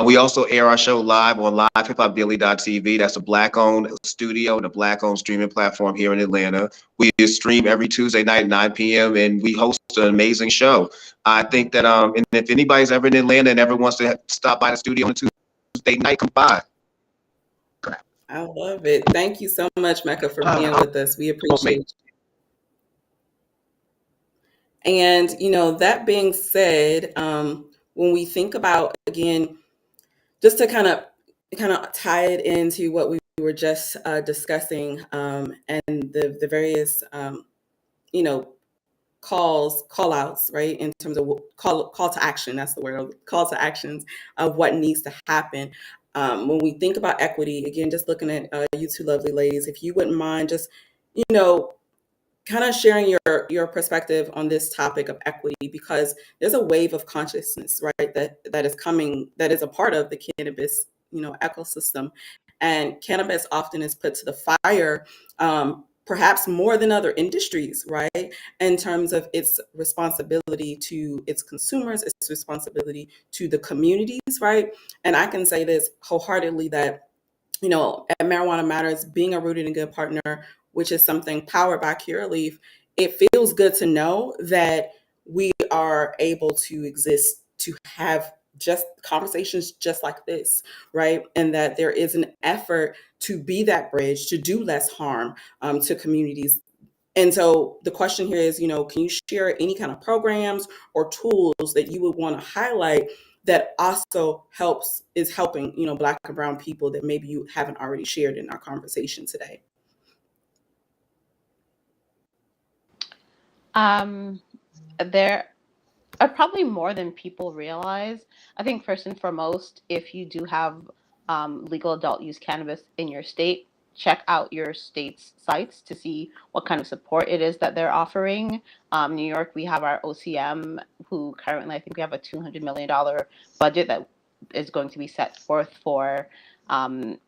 We also air our show live on livehiphopdaily.tv. That's a Black-owned studio and a Black-owned streaming platform here in Atlanta. We stream every Tuesday night, 9 p.m., and we host an amazing show. I think that and if anybody's ever in Atlanta and ever wants to stop by the studio on a Tuesday night, come by. I love it. Thank you so much, Mecca, for being with us. We appreciate you. And, that being said, when we think about, again, just to kind of tie it into what we were just discussing, and the various, call outs, right? In terms of call to action, that's the word, call to actions of what needs to happen. When we think about equity, again, just looking at you two lovely ladies, if you wouldn't mind just, kind of sharing your perspective on this topic of equity, because there's a wave of consciousness, right, that is coming, that is a part of the cannabis, ecosystem. And cannabis often is put to the fire, perhaps more than other industries, right, in terms of its responsibility to its consumers, its responsibility to the communities, right? And I can say this wholeheartedly, that at Marijuana Matters, being a rooted and good partner, which is something powered by Curaleaf, it feels good to know that we are able to exist, to have just conversations just like this, right? And that there is an effort to be that bridge, to do less harm to communities. And so the question here is, can you share any kind of programs or tools that you would want to highlight that also is helping, Black and brown people that maybe you haven't already shared in our conversation today? There are probably more than people realize. I think first and foremost, if you do have legal adult use cannabis in your state, check out your state's sites to see what kind of support it is that they're offering. New York, we have our OCM, who currently I think we have a $200 million budget that is going to be set forth for um,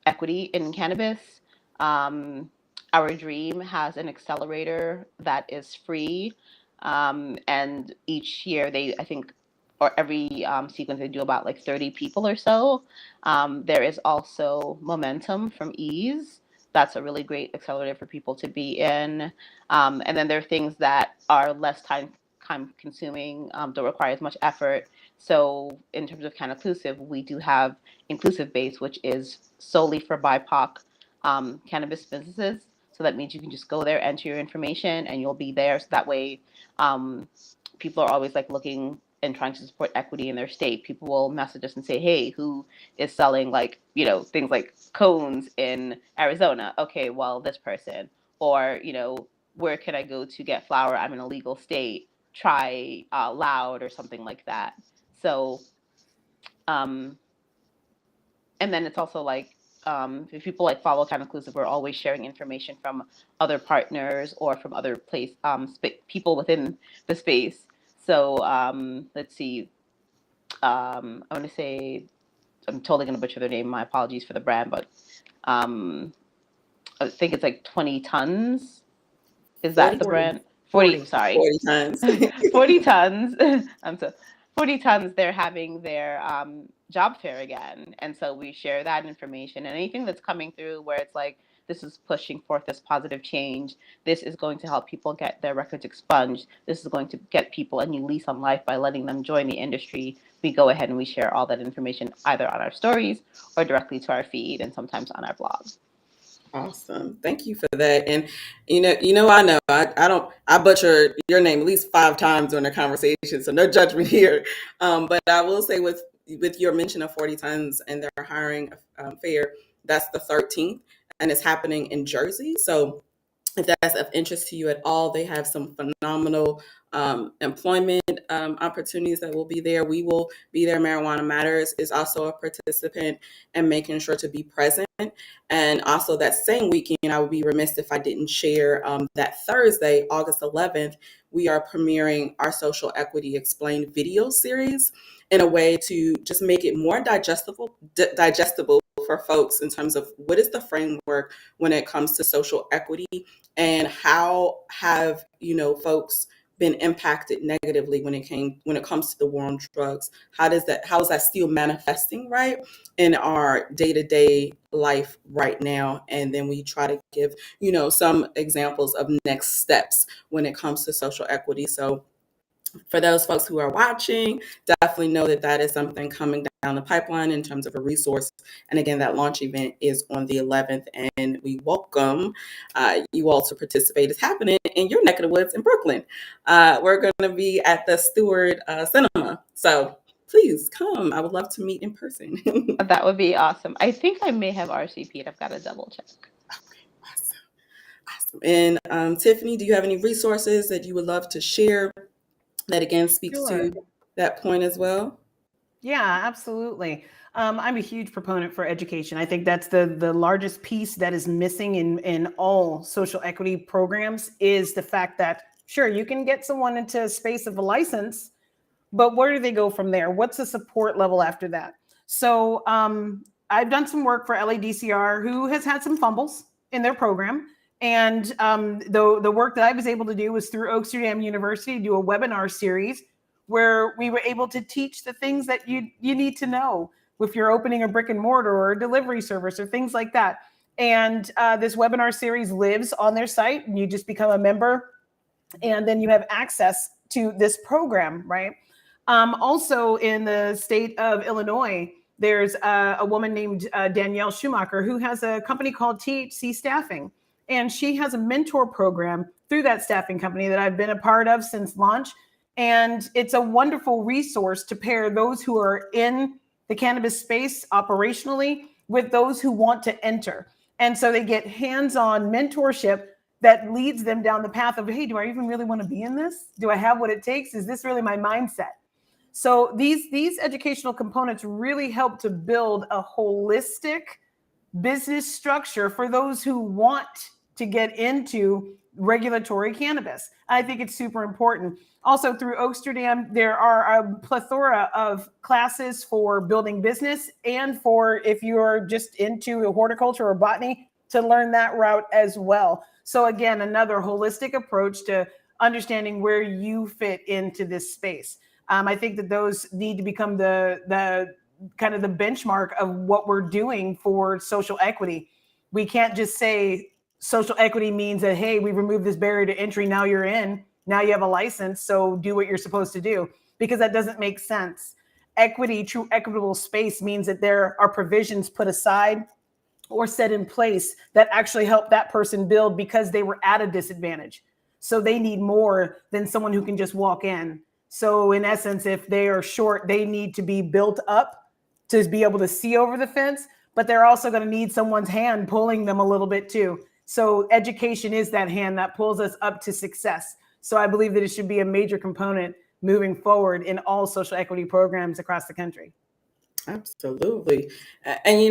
equity in cannabis. Um, our Dream has an accelerator that is free, and each year I think, or every sequence they do about like 30 people or so. There is also Momentum from Ease. That's a really great accelerator for people to be in. And then there are things that are less time consuming, don't require as much effort. So in terms of Can Inclusive, we do have Inclusive Base, which is solely for BIPOC cannabis businesses. So that means you can just go there, enter your information, and you'll be there. So that way, um, people are always like looking and trying to support equity in their state. People will message us and say, "Hey, who is selling like things like cones in Arizona?" Okay, well, this person. Or where can I go to get flour? I'm in a legal state. Try Loud or something like that. So um, and then it's also like if people like follow Time Inclusive, we're always sharing information from other partners or from other people within the space. So let's see. I want to say I'm totally going to butcher their name. My apologies for the brand, but um, I think it's like 20 tons. Is that 40, the brand? 40, 40. sorry. 40 times. 40 tons. I'm so 40 tons. They're having their job fair again, and so we share that information and anything that's coming through where it's like this is pushing forth this positive change. This is going to help people get their records expunged. This is going to get people a new lease on life by letting them join the industry. We go ahead and we share all that information either on our stories or directly to our feed, and sometimes on our blog. Awesome. Thank you for that. And I butcher your name at least 5 times during the conversation, so no judgment here. But I will say with your mention of 40 tons and their hiring fair, that's the 13th, and it's happening in Jersey. So if that's of interest to you at all, they have some phenomenal employment opportunities that will be there. We will be there. Marijuana Matters is also a participant and making sure to be present. And also that same weekend, I would be remiss if I didn't share that Thursday, August 11th, we are premiering our Social Equity Explained video series in a way to just make it more digestible for folks in terms of what is the framework when it comes to social equity, and how have folks been impacted negatively when it comes to the war on drugs. How is that still manifesting right in our day-to-day life right now? And then we try to give some examples of next steps when it comes to social equity. So for those folks who are watching, definitely know that is something coming down the pipeline in terms of a resource. And again, that launch event is on the 11th, and we welcome you all to participate. It's happening in your neck of the woods in Brooklyn. We're going to be at the Stewart Cinema. So please come. I would love to meet in person. That would be awesome. I think I may have RCP'd. I've got to double check. Okay, awesome. And Tiffany, do you have any resources that you would love to share that again speaks Sure. to that point as well? Yeah, absolutely. I'm a huge proponent for education. I think that's the largest piece that is missing in all social equity programs is the fact that, sure, you can get someone into a space of a license, but where do they go from there? What's the support level after that? So I've done some work for LADCR, who has had some fumbles in their program. And the work that I was able to do was through Oaksterdam University, do a webinar series where we were able to teach the things that you need to know if you're opening a brick and mortar or a delivery service or things like that. And this webinar series lives on their site, and you just become a member, and then you have access to this program, right? Also in the state of Illinois, there's a woman named Danielle Schumacher who has a company called THC Staffing. And she has a mentor program through that staffing company that I've been a part of since launch. And it's a wonderful resource to pair those who are in the cannabis space operationally with those who want to enter. And so they get hands-on mentorship that leads them down the path of, hey, do I even really want to be in this? Do I have what it takes? Is this really my mindset? So these educational components really help to build a holistic business structure for those who want to get into regulatory cannabis. I think it's super important. Also, through Oaksterdam, there are a plethora of classes for building business and for if you're just into horticulture or botany to learn that route as well. So again, another holistic approach to understanding where you fit into this space. I think that those need to become the kind of the benchmark of what we're doing for social equity. We can't just say social equity means that, hey, we removed this barrier to entry. Now you're in, now you have a license. So do what you're supposed to do, because that doesn't make sense. Equity, true equitable space means that there are provisions put aside or set in place that actually help that person build because they were at a disadvantage. So they need more than someone who can just walk in. So in essence, if they are short, they need to be built up to be able to see over the fence, but they're also going to need someone's hand pulling them a little bit too. So education is that hand that pulls us up to success. So I believe that it should be a major component moving forward in all social equity programs across the country. Absolutely. And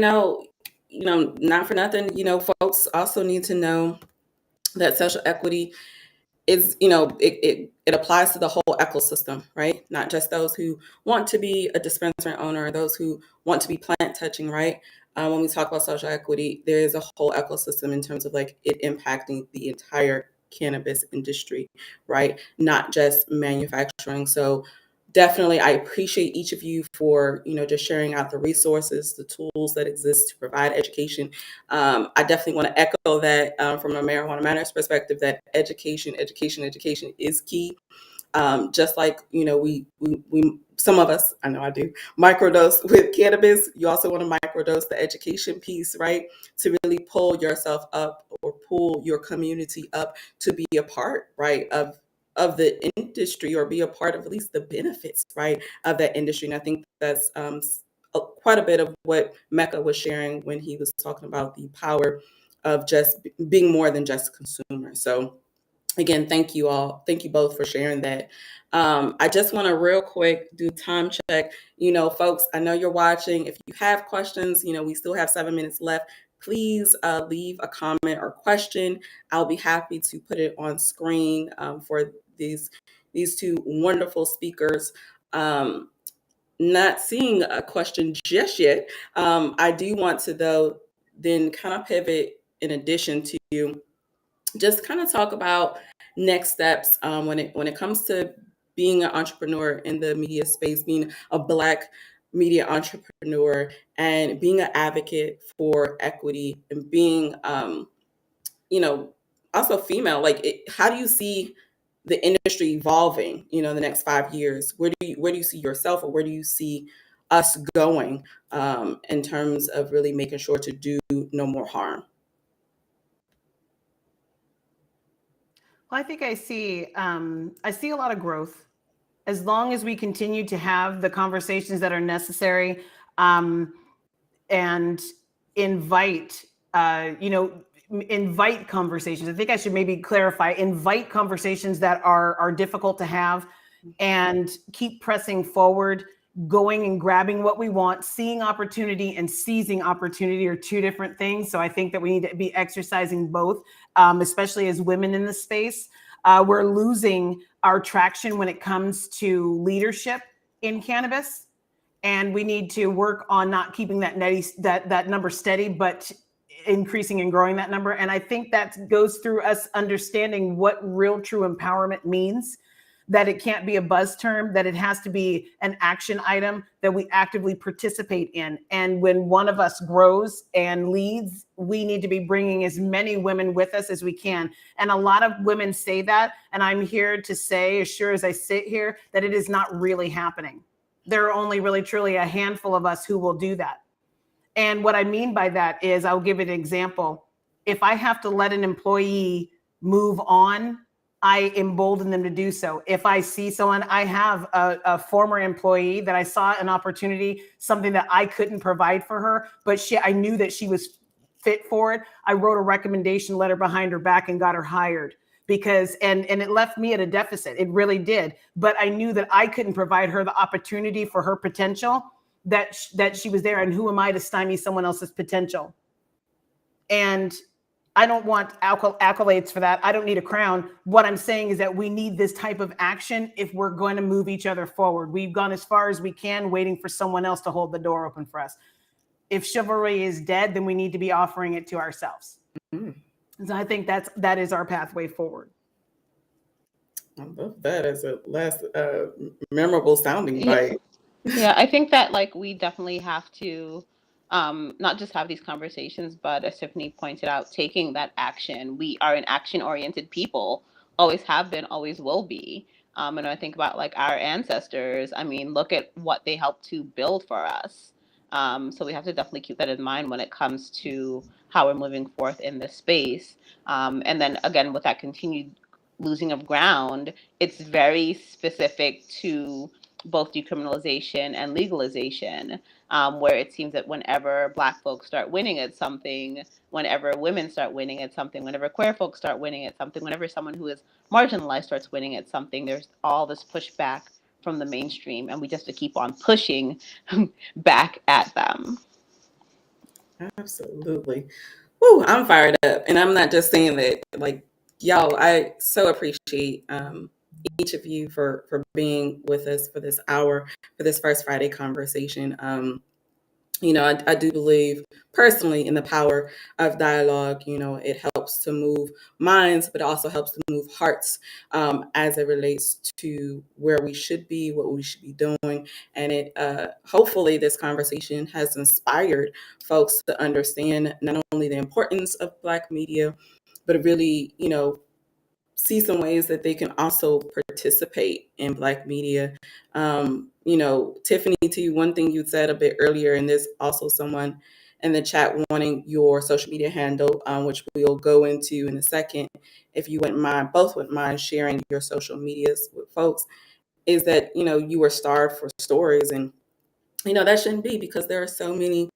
not for nothing, folks also need to know that social equity is, it applies to the whole ecosystem, right? Not just those who want to be a dispensary owner or those who want to be plant touching, right? When we talk about social equity, there is a whole ecosystem in terms of like it impacting the entire cannabis industry, right? Not just manufacturing. So definitely, I appreciate each of you for, just sharing out the resources, the tools that exist to provide education. I definitely want to echo that from a Marijuana Matters perspective, that education is key. Just like, we some of us, I know I do, microdose with cannabis. You also want to microdose the education piece, right? To really pull yourself up or pull your community up to be a part, right, of the industry, or be a part of at least the benefits, right, of that industry. And I think that's quite a bit of what Mecca was sharing when he was talking about the power of just being more than just a consumer. So again, thank you all. Thank you both for sharing that. I just want to real quick do time check. Folks, I know you're watching. If you have questions, we still have 7 minutes left. Please leave a comment or question. I'll be happy to put it on screen for these two wonderful speakers. Not seeing a question just yet. I do want to, though, then kind of pivot in addition to just kind of talk about next steps when it comes to being an entrepreneur in the media space, being a Black media entrepreneur, and being an advocate for equity, and being also female. How do you see the industry evolving, in the next 5 years? Where do you see yourself, or where do you see us going in terms of really making sure to do no more harm? Well, I think I see a lot of growth as long as we continue to have the conversations that are necessary, and invite, invite conversations. I think I should maybe clarify, invite conversations that are difficult to have, and keep pressing forward, going and grabbing what we want. Seeing opportunity and seizing opportunity are two different things. So I think that we need to be exercising both, especially as women in the space. We're losing our traction when it comes to leadership in cannabis, and we need to work on not keeping that number steady, but increasing and growing that number. And I think that goes through us understanding what real true empowerment means, that it can't be a buzz term, that it has to be an action item that we actively participate in. And when one of us grows and leads, we need to be bringing as many women with us as we can. And a lot of women say that, and I'm here to say, as sure as I sit here, that it is not really happening. There are only really truly a handful of us who will do that. And what I mean by that is, I'll give an example. If I have to let an employee move on, I embolden them to do so. If I see someone, I have a former employee that I saw an opportunity, something that I couldn't provide for her, but I knew that she was fit for it. I wrote a recommendation letter behind her back and got her hired. because and it left me at a deficit. It really did. But I knew that I couldn't provide her the opportunity for her potential, that she was there. And who am I to stymie someone else's potential? And I don't want accolades for that. I don't need a crown. What I'm saying is that we need this type of action if we're going to move each other forward. We've gone as far as we can, waiting for someone else to hold the door open for us. If chivalry is dead, then we need to be offering it to ourselves. Mm-hmm. So I think that is our pathway forward. I love that as a less memorable sounding bite. Yeah, I think that like we definitely have to not just have these conversations, but as Tiffany pointed out, taking that action. We are an action-oriented people, always have been, always will be. And I think about like our ancestors, I mean, look at what they helped to build for us. So we have to definitely keep that in mind when it comes to how we're moving forth in this space. And then again, with that continued losing of ground, it's very specific to both decriminalization and legalization, where it seems that whenever Black folks start winning at something, whenever women start winning at something, whenever queer folks start winning at something, whenever someone who is marginalized starts winning at something, there's all this pushback from the mainstream, and we just have to keep on pushing back at them. Absolutely. Woo, I'm fired up. And I'm not just saying that, like, y'all, I so appreciate each of you for being with us for this hour, for this first Friday conversation. I do believe personally in the power of dialogue. It helps to move minds, but it also helps to move hearts as it relates to where we should be, what we should be doing. And it hopefully this conversation has inspired folks to understand not only the importance of Black media, but really, see some ways that they can also participate in Black media. Tiffany, to you, one thing you said a bit earlier, and there's also someone in the chat wanting your social media handle, which we'll go into in a second. If you both wouldn't mind sharing your social medias with folks, is that, you were starved for stories, and, that shouldn't be, because there are so many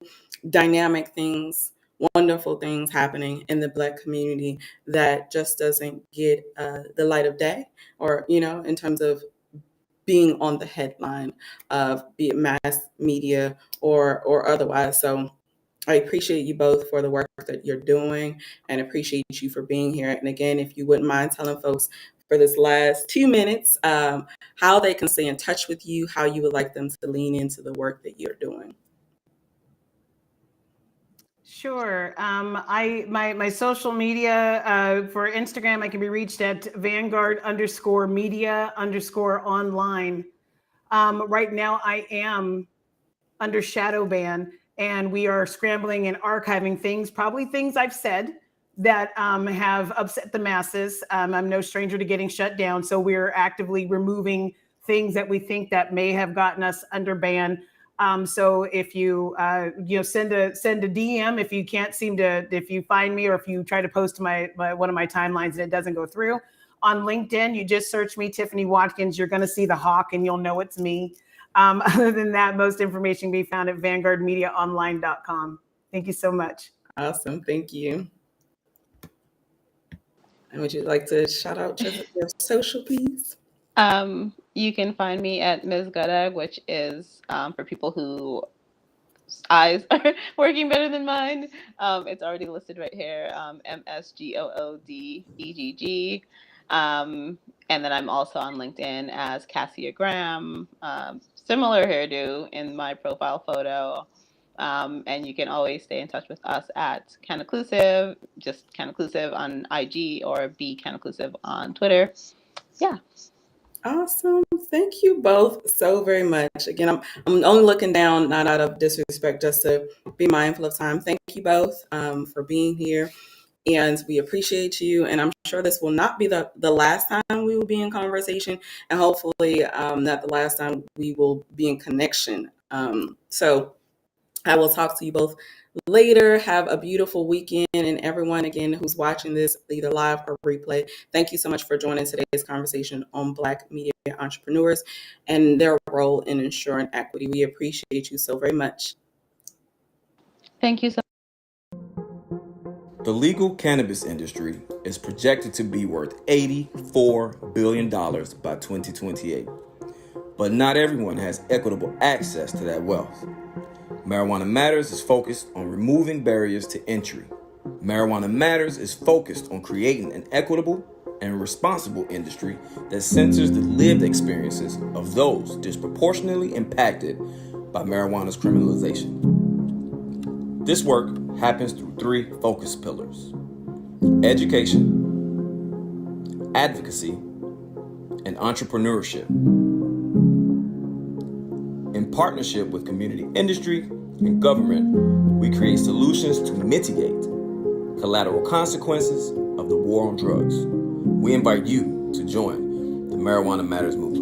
dynamic things, wonderful things happening in the Black community that just doesn't get the light of day, or, in terms of being on the headline of, be it mass media or otherwise. So I appreciate you both for the work that you're doing, and appreciate you for being here. And again, if you wouldn't mind telling folks for this last 2 minutes how they can stay in touch with you, how you would like them to lean into the work that you're doing. Sure. My social media for Instagram, I can be reached at Vanguard_media_online. Right now, I am under shadow ban, and we are scrambling and archiving things, probably things I've said that have upset the masses. I'm no stranger to getting shut down, so we're actively removing things that we think that may have gotten us under ban. So if you send a DM if you can't seem to, if you find me, or if you try to post to my one of my timelines and it doesn't go through. On LinkedIn, you just search me, Tiffany Watkins. You're going to see the hawk, and you'll know it's me. Other than that, most information can be found at vanguardmediaonline.com. Thank you so much. Awesome. Thank you. And would you like to shout out your social, please? You can find me at Ms. Godag, which is for people who eyes are working better than mine. It's already listed right here, MSGOODEGG. And then I'm also on LinkedIn as Cassia Graham, similar hairdo in my profile photo. And you can always stay in touch with us at Cannaclusive, just Cannaclusive on IG, or be Cannaclusive on Twitter. Yeah. Awesome. Thank you both so very much. Again, I'm only looking down, not out of disrespect, just to be mindful of time. Thank you both for being here, and we appreciate you. And I'm sure this will not be the last time we will be in conversation, and hopefully not the last time we will be in connection. So I will talk to you both later. Have a beautiful weekend. And everyone, again, who's watching this, either live or replay, thank you so much for joining today's conversation on Black media entrepreneurs and their role in ensuring equity. We appreciate you so very much. Thank you so much. The legal cannabis industry is projected to be worth $84 billion by 2028. But not everyone has equitable access to that wealth. Marijuana Matters is focused on removing barriers to entry. Marijuana Matters is focused on creating an equitable and responsible industry that centers the lived experiences of those disproportionately impacted by marijuana's criminalization. This work happens through three focus pillars: education, advocacy, and entrepreneurship. In partnership with community industry and government, we create solutions to mitigate collateral consequences of the war on drugs. We invite you to join the Marijuana Matters movement.